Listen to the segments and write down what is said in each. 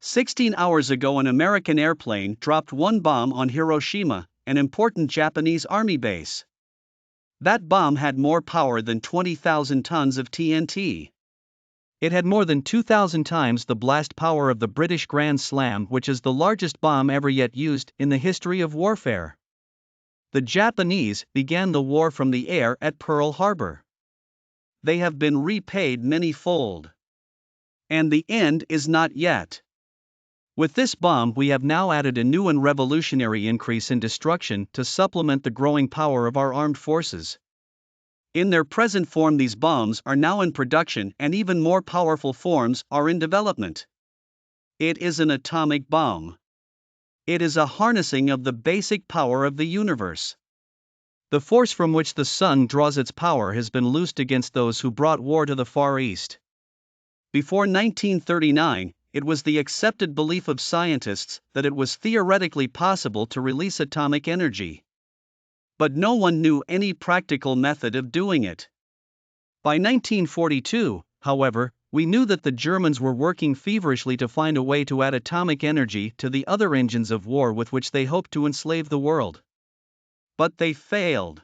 16 hours ago, an American airplane dropped one bomb on Hiroshima, an important Japanese army base. That bomb had more power than 20,000 tons of TNT. It had more than 2,000 times the blast power of the British Grand Slam, which is the largest bomb ever yet used in the history of warfare. The Japanese began the war from the air at Pearl Harbor. They have been repaid many-fold. And the end is not yet. With this bomb, we have now added a new and revolutionary increase in destruction to supplement the growing power of our armed forces. In their present form, these bombs are now in production, and even more powerful forms are in development. It is an atomic bomb. It is a harnessing of the basic power of the universe. The force from which the sun draws its power has been loosed against those who brought war to the Far East. Before 1939, it was the accepted belief of scientists that it was theoretically possible to release atomic energy. But no one knew any practical method of doing it. By 1942, however, we knew that the Germans were working feverishly to find a way to add atomic energy to the other engines of war with which they hoped to enslave the world. But they failed.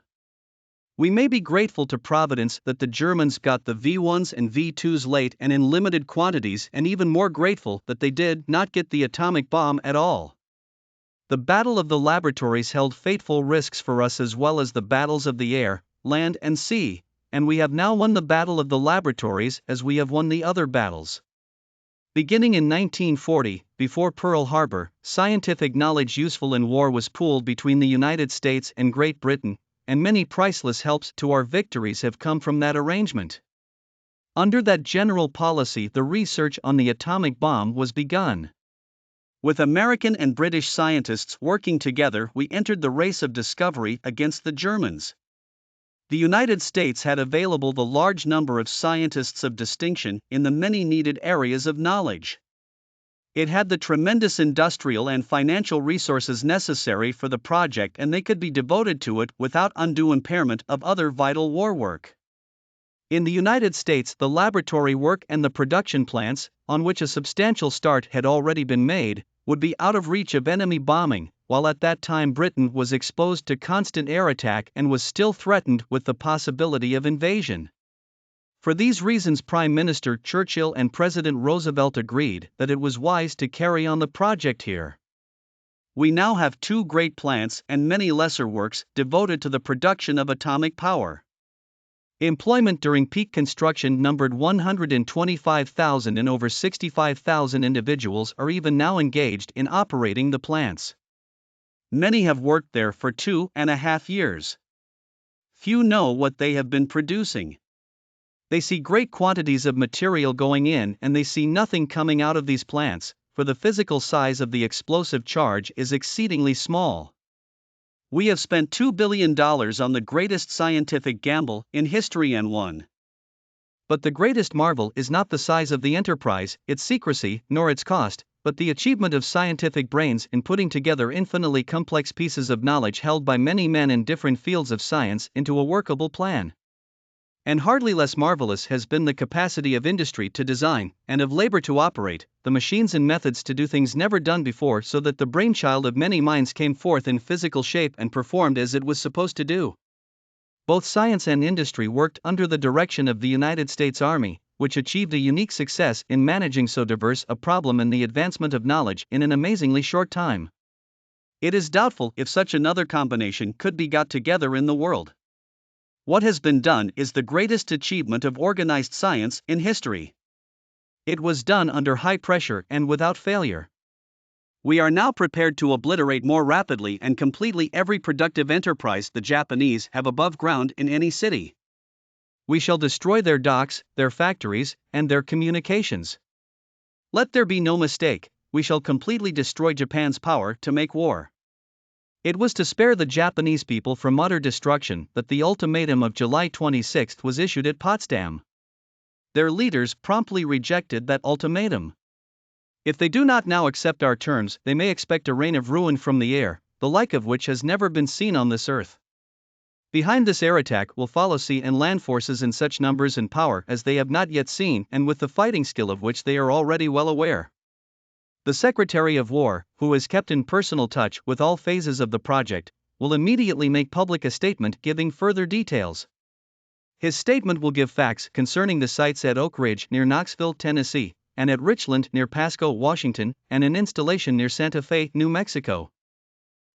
We may be grateful to Providence that the Germans got the V1s and V2s late and in limited quantities, and even more grateful that they did not get the atomic bomb at all. The Battle of the Laboratories held fateful risks for us, as well as the battles of the air, land and sea, and we have now won the Battle of the Laboratories as we have won the other battles. Beginning in 1940, before Pearl Harbor, scientific knowledge useful in war was pooled between the United States and Great Britain, and many priceless helps to our victories have come from that arrangement. Under that general policy, the research on the atomic bomb was begun. With American and British scientists working together, we entered the race of discovery against the Germans. The United States had available the large number of scientists of distinction in the many needed areas of knowledge. It had the tremendous industrial and financial resources necessary for the project, and they could be devoted to it without undue impairment of other vital war work. In the United States, the laboratory work and the production plants, on which a substantial start had already been made, would be out of reach of enemy bombing, while at that time Britain was exposed to constant air attack and was still threatened with the possibility of invasion. For these reasons, Prime Minister Churchill and President Roosevelt agreed that it was wise to carry on the project here. We now have two great plants and many lesser works devoted to the production of atomic power. Employment during peak construction numbered 125,000, and over 65,000 individuals are even now engaged in operating the plants. Many have worked there for 2.5 years. Few know what they have been producing. They see great quantities of material going in, and they see nothing coming out of these plants, for the physical size of the explosive charge is exceedingly small. We have spent $2 billion on the greatest scientific gamble in history and won. But the greatest marvel is not the size of the enterprise, its secrecy, nor its cost, but the achievement of scientific brains in putting together infinitely complex pieces of knowledge held by many men in different fields of science into a workable plan. And hardly less marvelous has been the capacity of industry to design, and of labor to operate, the machines and methods to do things never done before, so that the brainchild of many minds came forth in physical shape and performed as it was supposed to do. Both science and industry worked under the direction of the United States Army, which achieved a unique success in managing so diverse a problem and the advancement of knowledge in an amazingly short time. It is doubtful if such another combination could be got together in the world. What has been done is the greatest achievement of organized science in history. It was done under high pressure and without failure. We are now prepared to obliterate more rapidly and completely every productive enterprise the Japanese have above ground in any city. We shall destroy their docks, their factories, and their communications. Let there be no mistake, we shall completely destroy Japan's power to make war. It was to spare the Japanese people from utter destruction that the ultimatum of July 26 was issued at Potsdam. Their leaders promptly rejected that ultimatum. If they do not now accept our terms, they may expect a rain of ruin from the air, the like of which has never been seen on this earth. Behind this air attack will follow sea and land forces in such numbers and power as they have not yet seen, and with the fighting skill of which they are already well aware. The Secretary of War, who is kept in personal touch with all phases of the project, will immediately make public a statement giving further details. His statement will give facts concerning the sites at Oak Ridge near Knoxville, Tennessee, and at Richland near Pasco, Washington, and an installation near Santa Fe, New Mexico.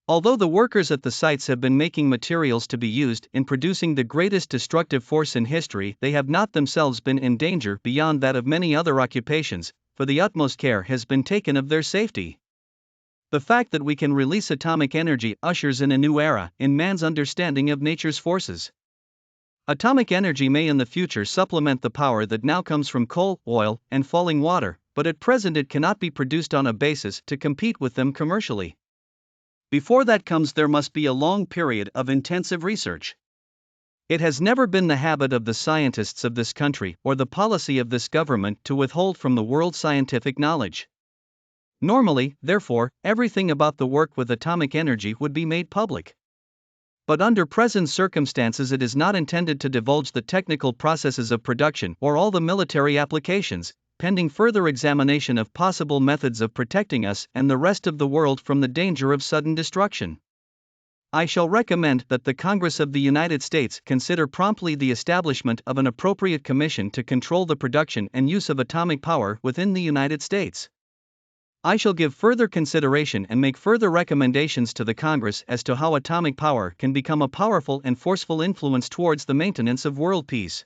Although the workers at the sites have been making materials to be used in producing the greatest destructive force in history, they have not themselves been in danger beyond that of many other occupations, for the utmost care has been taken of their safety. The fact that we can release atomic energy ushers in a new era in man's understanding of nature's forces. Atomic energy may in the future supplement the power that now comes from coal, oil, and falling water, but at present it cannot be produced on a basis to compete with them commercially. Before that comes, there must be a long period of intensive research. It has never been the habit of the scientists of this country or the policy of this government to withhold from the world scientific knowledge. Normally, therefore, everything about the work with atomic energy would be made public. But under present circumstances, it is not intended to divulge the technical processes of production or all the military applications, pending further examination of possible methods of protecting us and the rest of the world from the danger of sudden destruction. I shall recommend that the Congress of the United States consider promptly the establishment of an appropriate commission to control the production and use of atomic power within the United States. I shall give further consideration and make further recommendations to the Congress as to how atomic power can become a powerful and forceful influence towards the maintenance of world peace.